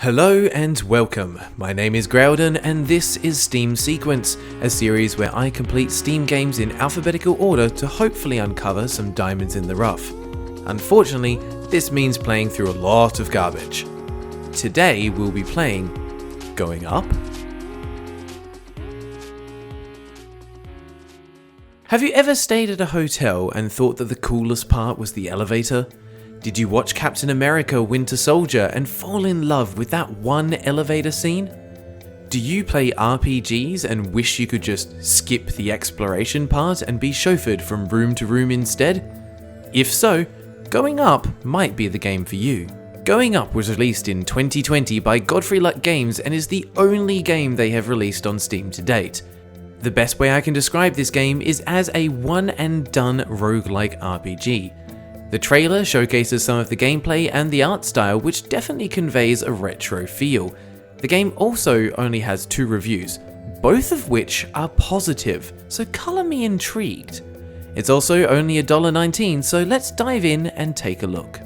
Hello and welcome, my name is Graudon and this is Steam Sequence, a series where I complete Steam games in alphabetical order to hopefully uncover some diamonds in the rough. Unfortunately, this means playing through a lot of garbage. Today we'll be playing Going Up. Have you ever stayed at a hotel and thought that the coolest part was the elevator? Did you watch Captain America: Winter Soldier and fall in love with that one elevator scene? Do you play RPGs and wish you could just skip the exploration part and be chauffeured from room to room instead? If so, Going Up might be the game for you. Going Up was released in 2020 by Godfrey Luck Games and is the only game they have released on Steam to date. The best way I can describe this game is as a one and done roguelike RPG. The trailer showcases some of the gameplay and the art style, which definitely conveys a retro feel. The game also only has 2 reviews, both of which are positive, so colour me intrigued. It's also only $1.19, so let's dive in and take a look.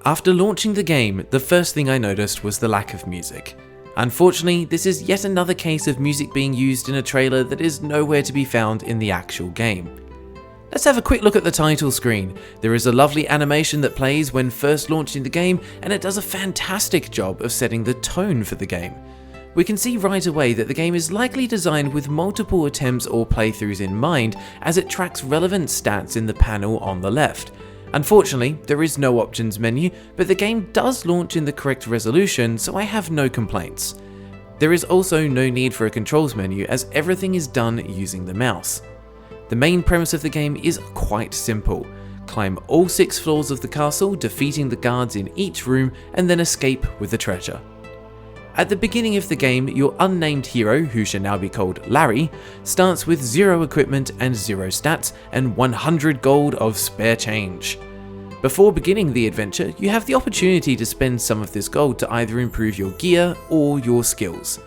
After launching the game, the first thing I noticed was the lack of music. Unfortunately, this is yet another case of music being used in a trailer that is nowhere to be found in the actual game. Let's have a quick look at the title screen. There is a lovely animation that plays when first launching the game, and it does a fantastic job of setting the tone for the game. We can see right away that the game is likely designed with multiple attempts or playthroughs in mind, as it tracks relevant stats in the panel on the left. Unfortunately, there is no options menu, but the game does launch in the correct resolution, so I have no complaints. There is also no need for a controls menu, as everything is done using the mouse. The main premise of the game is quite simple. Climb all 6 floors of the castle, defeating the guards in each room, and then escape with the treasure. At the beginning of the game, your unnamed hero, who shall now be called Larry, starts with 0 equipment and 0 stats and 100 gold of spare change. Before beginning the adventure, you have the opportunity to spend some of this gold to either improve your gear or your skills.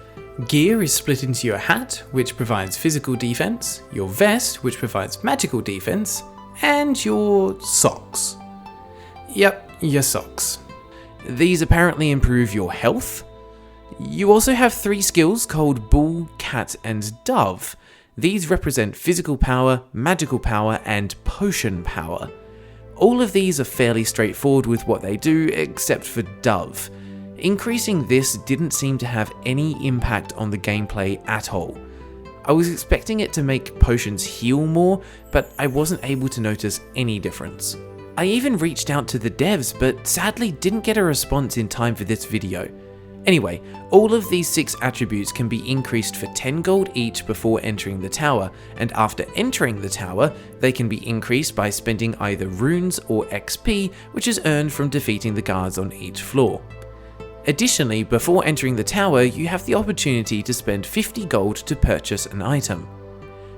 Gear is split into your hat, which provides physical defense, your vest, which provides magical defense, and your socks. Yep, your socks. These apparently improve your health. You also have 3 skills called Bull, Cat, and Dove. These represent physical power, magical power, and potion power. All of these are fairly straightforward with what they do, except for Dove. Increasing this didn't seem to have any impact on the gameplay at all. I was expecting it to make potions heal more, but I wasn't able to notice any difference. I even reached out to the devs, but sadly didn't get a response in time for this video. Anyway, all of these 6 attributes can be increased for 10 gold each before entering the tower, and after entering the tower, they can be increased by spending either runes or XP, which is earned from defeating the guards on each floor. Additionally, before entering the tower, you have the opportunity to spend 50 gold to purchase an item.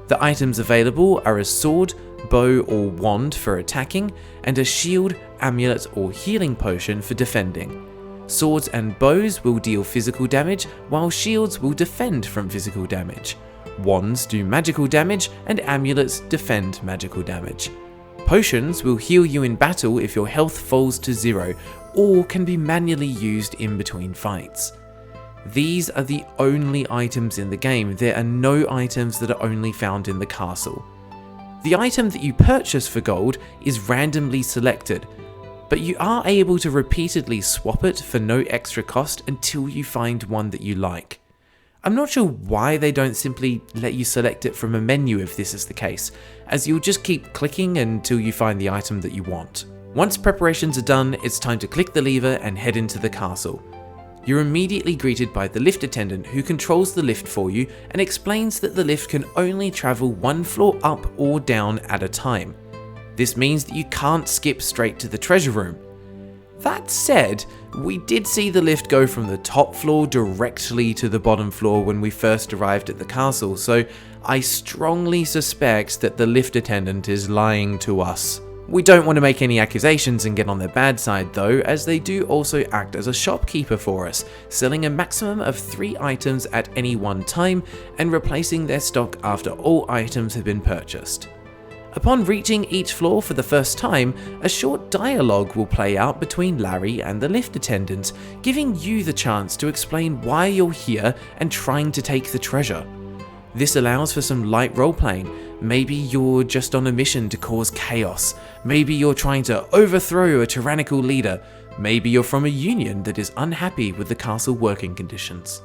The items available are a sword, bow or wand for attacking, and a shield, amulet or healing potion for defending. Swords and bows will deal physical damage, while shields will defend from physical damage. Wands do magical damage, and amulets defend magical damage. Potions will heal you in battle if your health falls to 0, or can be manually used in between fights. These are the only items in the game. There are no items that are only found in the castle. The item that you purchase for gold is randomly selected, but you are able to repeatedly swap it for no extra cost until you find one that you like. I'm not sure why they don't simply let you select it from a menu if this is the case, as you'll just keep clicking until you find the item that you want. Once preparations are done, it's time to click the lever and head into the castle. You're immediately greeted by the lift attendant, who controls the lift for you and explains that the lift can only travel 1 floor up or down at a time. This means that you can't skip straight to the treasure room. That said, we did see the lift go from the top floor directly to the bottom floor when we first arrived at the castle, so I strongly suspect that the lift attendant is lying to us. We don't want to make any accusations and get on their bad side though, as they do also act as a shopkeeper for us, selling a maximum of 3 items at any one time and replacing their stock after all items have been purchased. Upon reaching each floor for the first time, a short dialogue will play out between Larry and the lift attendant, giving you the chance to explain why you're here and trying to take the treasure. This allows for some light role-playing. Maybe you're just on a mission to cause chaos. Maybe you're trying to overthrow a tyrannical leader. Maybe you're from a union that is unhappy with the castle working conditions.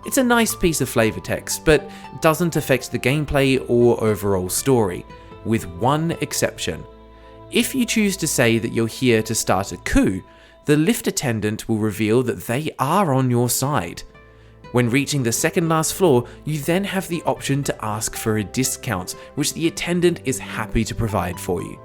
It's a nice piece of flavor text, but doesn't affect the gameplay or overall story, with one exception. If you choose to say that you're here to start a coup, the lift attendant will reveal that they are on your side. When reaching the second last floor, you then have the option to ask for a discount, which the attendant is happy to provide for you.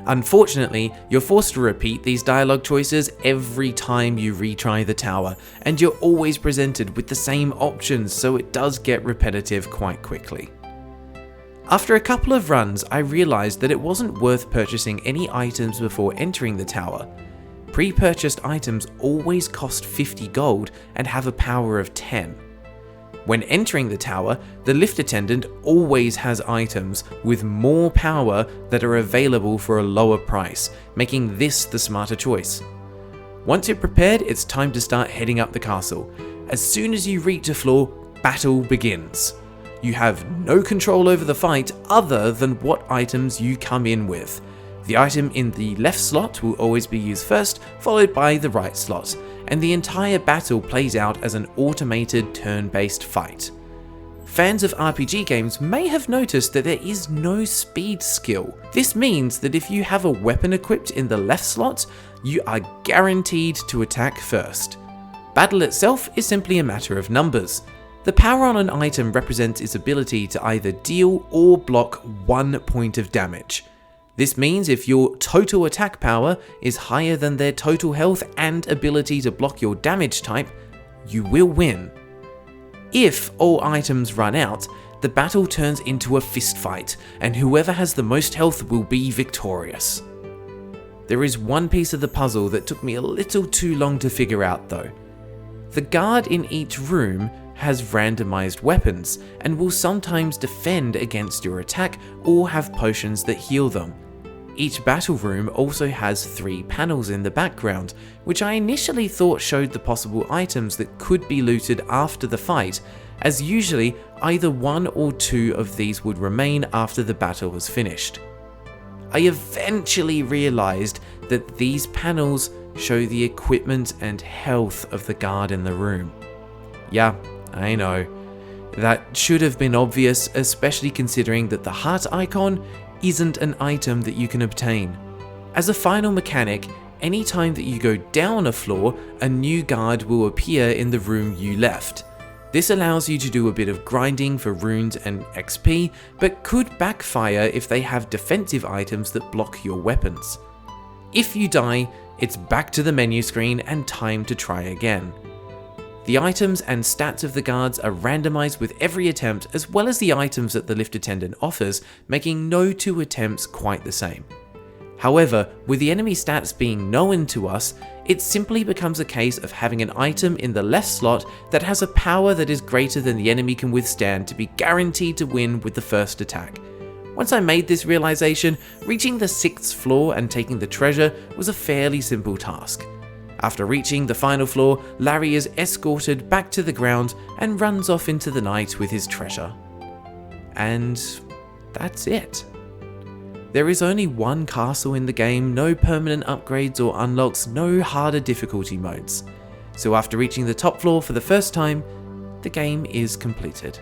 Unfortunately, you're forced to repeat these dialogue choices every time you retry the tower, and you're always presented with the same options, so it does get repetitive quite quickly. After a couple of runs, I realized that it wasn't worth purchasing any items before entering the tower. Pre-purchased items always cost 50 gold and have a power of 10. When entering the tower, the lift attendant always has items with more power that are available for a lower price, making this the smarter choice. Once you're prepared, it's time to start heading up the castle. As soon as you reach a floor, battle begins. You have no control over the fight other than what items you come in with. The item in the left slot will always be used first, followed by the right slot, and the entire battle plays out as an automated turn-based fight. Fans of RPG games may have noticed that there is no speed skill. This means that if you have a weapon equipped in the left slot, you are guaranteed to attack first. Battle itself is simply a matter of numbers. The power on an item represents its ability to either deal or block 1 point of damage. This means if your total attack power is higher than their total health and ability to block your damage type, you will win. If all items run out, the battle turns into a fist fight, and whoever has the most health will be victorious. There is one piece of the puzzle that took me a little too long to figure out though. The guard in each room has randomized weapons and will sometimes defend against your attack or have potions that heal them. Each battle room also has 3 panels in the background, which I initially thought showed the possible items that could be looted after the fight, as usually either 1 or 2 of these would remain after the battle was finished. I eventually realized that these panels show the equipment and health of the guard in the room. Yeah, I know. That should have been obvious, especially considering that the heart icon isn't an item that you can obtain. As a final mechanic, anytime that you go down a floor, a new guard will appear in the room you left. This allows you to do a bit of grinding for runes and XP, but could backfire if they have defensive items that block your weapons. If you die, it's back to the menu screen and time to try again. The items and stats of the guards are randomized with every attempt, as well as the items that the lift attendant offers, making no 2 attempts quite the same. However, with the enemy stats being known to us, it simply becomes a case of having an item in the left slot that has a power that is greater than the enemy can withstand to be guaranteed to win with the first attack. Once I made this realization, reaching the 6th floor and taking the treasure was a fairly simple task. After reaching the final floor, Larry is escorted back to the ground and runs off into the night with his treasure. And that's it. There is only one castle in the game, no permanent upgrades or unlocks, no harder difficulty modes. So after reaching the top floor for the first time, the game is completed.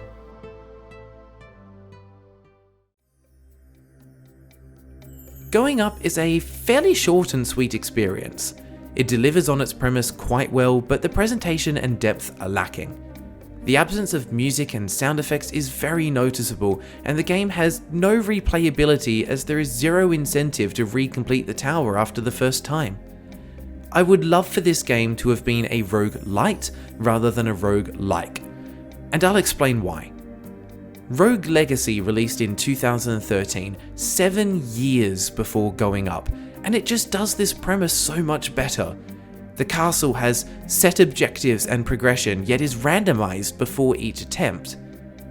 Going up is a fairly short and sweet experience. It delivers on its premise quite well, but the presentation and depth are lacking. The absence of music and sound effects is very noticeable, and the game has no replayability as there is zero incentive to recomplete the tower after the first time. I would love for this game to have been a roguelite rather than a roguelike, and I'll explain why. Rogue Legacy released in 2013, 7 years before Going Up, and it just does this premise so much better. The castle has set objectives and progression, yet is randomized before each attempt.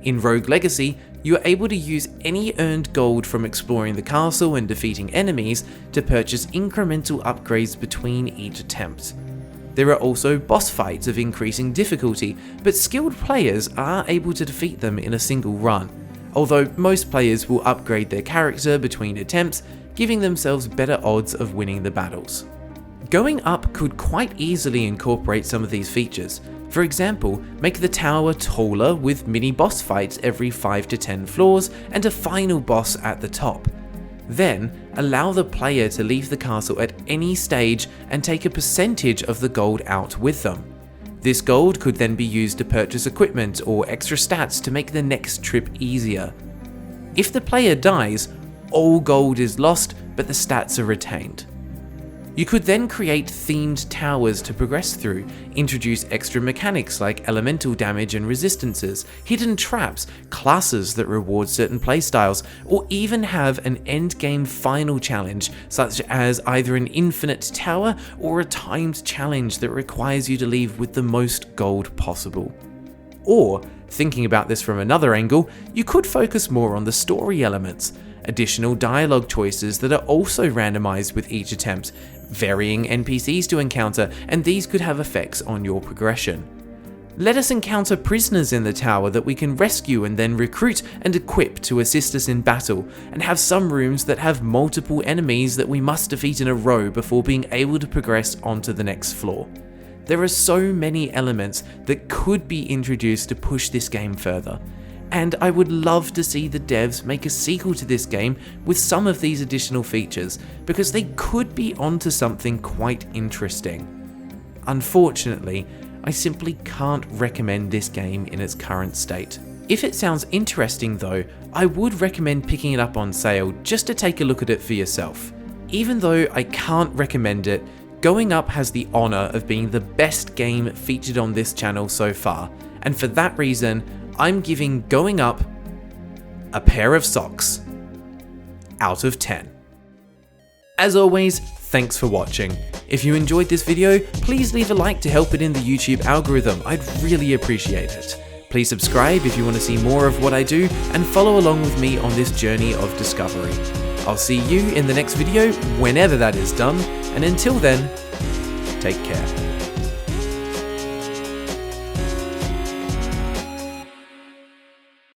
In Rogue Legacy, you are able to use any earned gold from exploring the castle and defeating enemies to purchase incremental upgrades between each attempt. There are also boss fights of increasing difficulty, but skilled players are able to defeat them in a single run, although most players will upgrade their character between attempts, giving themselves better odds of winning the battles. Going Up could quite easily incorporate some of these features. For example, make the tower taller with mini boss fights every 5 to 10 floors and a final boss at the top. Then, allow the player to leave the castle at any stage and take a percentage of the gold out with them. This gold could then be used to purchase equipment or extra stats to make the next trip easier. If the player dies, all gold is lost, but the stats are retained. You could then create themed towers to progress through, introduce extra mechanics like elemental damage and resistances, hidden traps, classes that reward certain playstyles, or even have an endgame final challenge such as either an infinite tower or a timed challenge that requires you to leave with the most gold possible. Or, thinking about this from another angle, you could focus more on the story elements. Additional dialogue choices that are also randomized with each attempt, varying NPCs to encounter, and these could have effects on your progression. Let us encounter prisoners in the tower that we can rescue and then recruit and equip to assist us in battle, and have some rooms that have multiple enemies that we must defeat in a row before being able to progress onto the next floor. There are so many elements that could be introduced to push this game further. And I would love to see the devs make a sequel to this game with some of these additional features, because they could be onto something quite interesting. Unfortunately, I simply can't recommend this game in its current state. If it sounds interesting though, I would recommend picking it up on sale just to take a look at it for yourself. Even though I can't recommend it, Going Up has the honour of being the best game featured on this channel so far, and for that reason, I'm giving Going Up a pair of socks out of 10. As always, thanks for watching. If you enjoyed this video, please leave a like to help it in the YouTube algorithm. I'd really appreciate it. Please subscribe if you want to see more of what I do, and follow along with me on this journey of discovery. I'll see you in the next video, whenever that is done, and until then, take care.